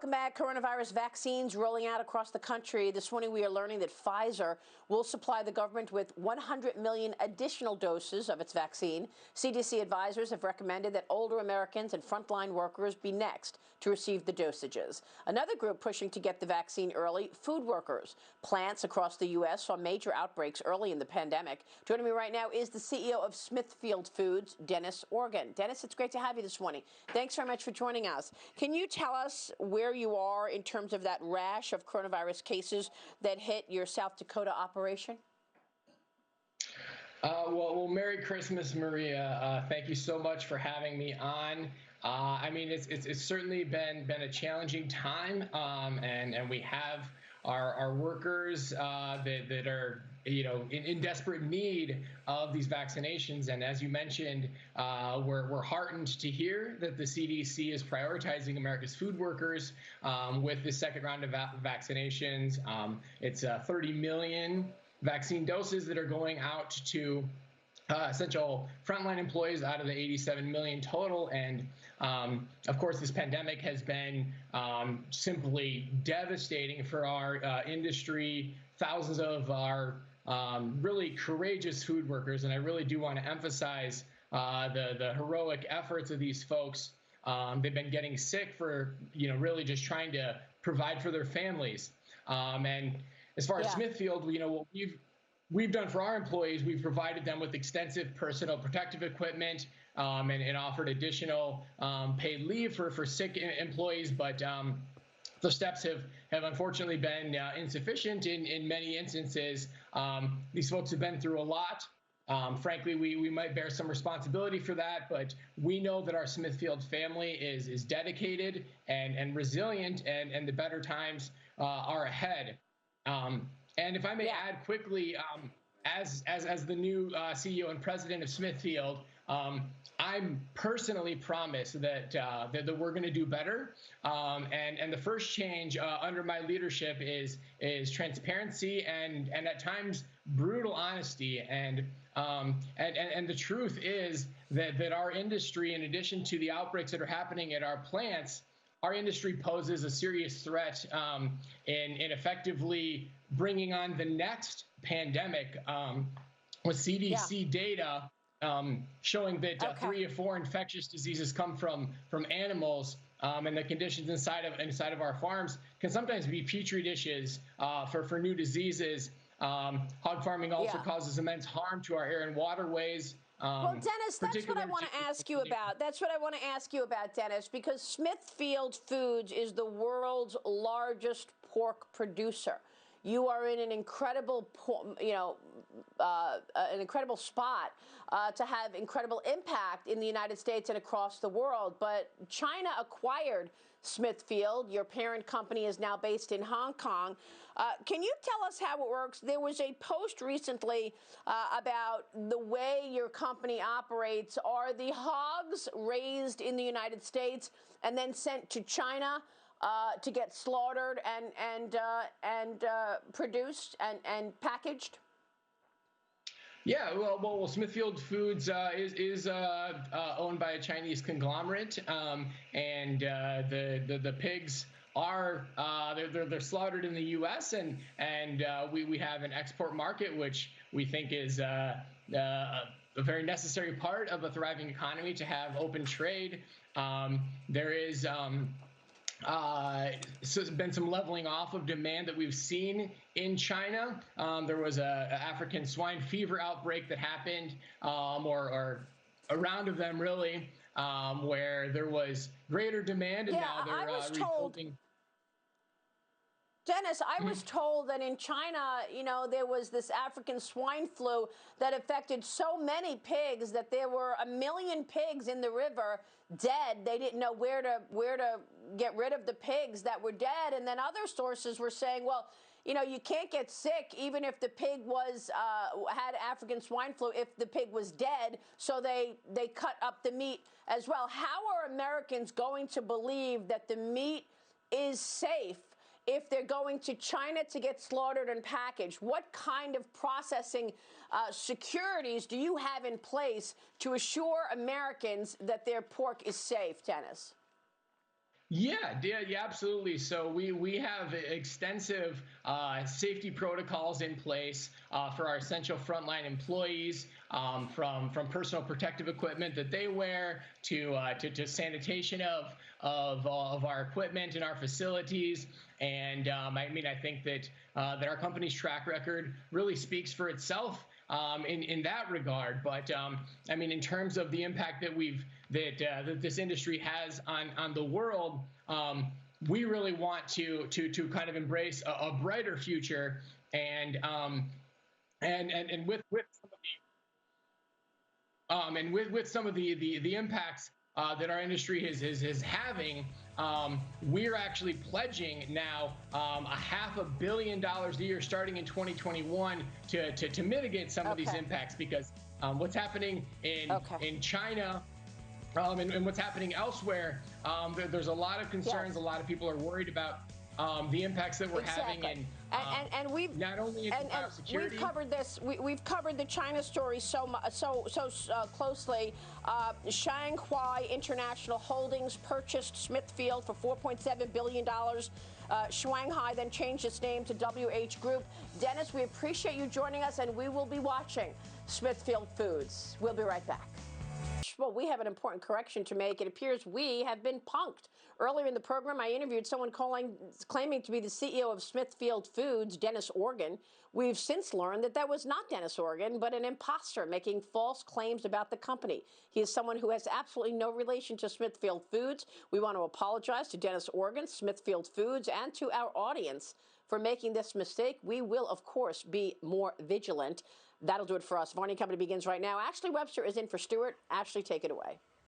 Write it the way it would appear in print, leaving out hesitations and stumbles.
Welcome back. Coronavirus vaccines rolling out across the country. This morning, we are learning that Pfizer will supply the government with 100 million additional doses of its vaccine. CDC advisors have recommended that older Americans and frontline workers be next to receive the dosages. Another group pushing to get the vaccine early, food workers. Plants across the U.S. saw major outbreaks early in the pandemic. Joining me right now is the CEO of Smithfield Foods, Dennis Organ. Dennis, it's great to have you this morning. Thanks very much for joining us. Can you tell us where you are in terms of that rash of coronavirus cases that hit your South Dakota operation? Well, Merry Christmas, Maria. Thank you so much for having me on. I mean, it's certainly been a challenging time, and we have our workers that are in desperate need of these vaccinations. And as you mentioned, we're heartened to hear that the CDC is prioritizing America's food workers with the second round of vaccinations. It's 30 million vaccine doses that are going out to essential frontline employees out of the 87 million total. And of course, this pandemic has been simply devastating for our industry, thousands of our really courageous food workers. And I really do want to emphasize the heroic efforts of these folks. They've been getting sick for, really just trying to provide for their families. And as far as Smithfield, what we've done for our employees, we've provided them with extensive personal protective equipment and offered additional paid leave for sick employees. But the steps have unfortunately been insufficient in many instances. These folks have been through a lot. Frankly, we might bear some responsibility for that, but we know that our Smithfield family is dedicated and resilient, and the better times are ahead. And if I may add quickly, as the new CEO and president of Smithfield, I'm personally promised that we're going to do better. And the first change under my leadership is transparency and at times brutal honesty. And the truth is that our industry, in addition to the outbreaks that are happening at our plants, our industry poses a serious threat in effectively bringing on the next pandemic with CDC data showing that 3 or 4 infectious diseases come from animals, and the conditions inside of our farms can sometimes be petri dishes for new diseases. Hog farming also causes immense harm to our air and waterways. Well, Dennis, that's what I want to ask you about. That's what I want to ask you about, Dennis, because Smithfield Foods is the world's largest pork producer. You are in an incredible, an incredible spot to have incredible impact in the United States and across the world. But China acquired Smithfield. Your parent company is now based in Hong Kong. Can you tell us how it works? There was a post recently about the way your company operates. Are the hogs raised in the United States and then sent to China to get slaughtered and produced and packaged? Yeah, well, Smithfield Foods is owned by a Chinese conglomerate, and the pigs are they're slaughtered in the U.S. and we have an export market, which we think is a very necessary part of a thriving economy to have open trade. There is so there's been some leveling off of demand that we've seen in China. There was a African swine fever outbreak that happened, or a round of them really, where there was greater demand, and now they're rebuilding. Dennis, I was told that in China, there was this African swine flu that affected so many pigs that there were 1 million pigs in the river dead. They didn't know where to get rid of the pigs that were dead. And then other sources were saying, well, you can't get sick even if the pig had African swine flu if the pig was dead. So they cut up the meat as well. How are Americans going to believe that the meat is safe if they're going to China to get slaughtered and packaged? What kind of processing securities do you have in place to assure Americans that their pork is safe, Dennis? Yeah, absolutely. So we have extensive safety protocols in place for our essential frontline employees, from personal protective equipment that they wear to sanitation of our equipment in our facilities. And I mean, I think that our company's track record really speaks for itself in that regard. But I mean, in terms of the impact that this industry has on the world, we really want to kind of embrace a brighter future. And with some of with some of the impacts that our industry is having, we're actually pledging now $500 million a year starting in 2021 to mitigate some of these Okay. impacts, because what's happening Okay. in China, and what's happening elsewhere, there's a lot of concerns. A Yes. lot of people are worried about the impacts that we're having Exactly. in And we've not only in we've biosecurity. covered this. We've covered the China story so closely. Shanghai International Holdings purchased Smithfield for $4.7 billion. Shanghai then changed its name to WH Group. Dennis, we appreciate you joining us, and we will be watching Smithfield Foods. We'll be right back. Well, we have an important correction to make. It appears we have been punked. Earlier in the program, I interviewed someone claiming to be the CEO of Smithfield Foods, Dennis Organ. We've since learned that was not Dennis Organ, but an imposter making false claims about the company. He is someone who has absolutely no relation to Smithfield Foods. We want to apologize to Dennis Organ, Smithfield Foods, and to our audience for making this mistake. We will, of course, be more vigilant. That'll do it for us. Varney Company begins right now. Ashley Webster is in for Stuart. Ashley, take it away.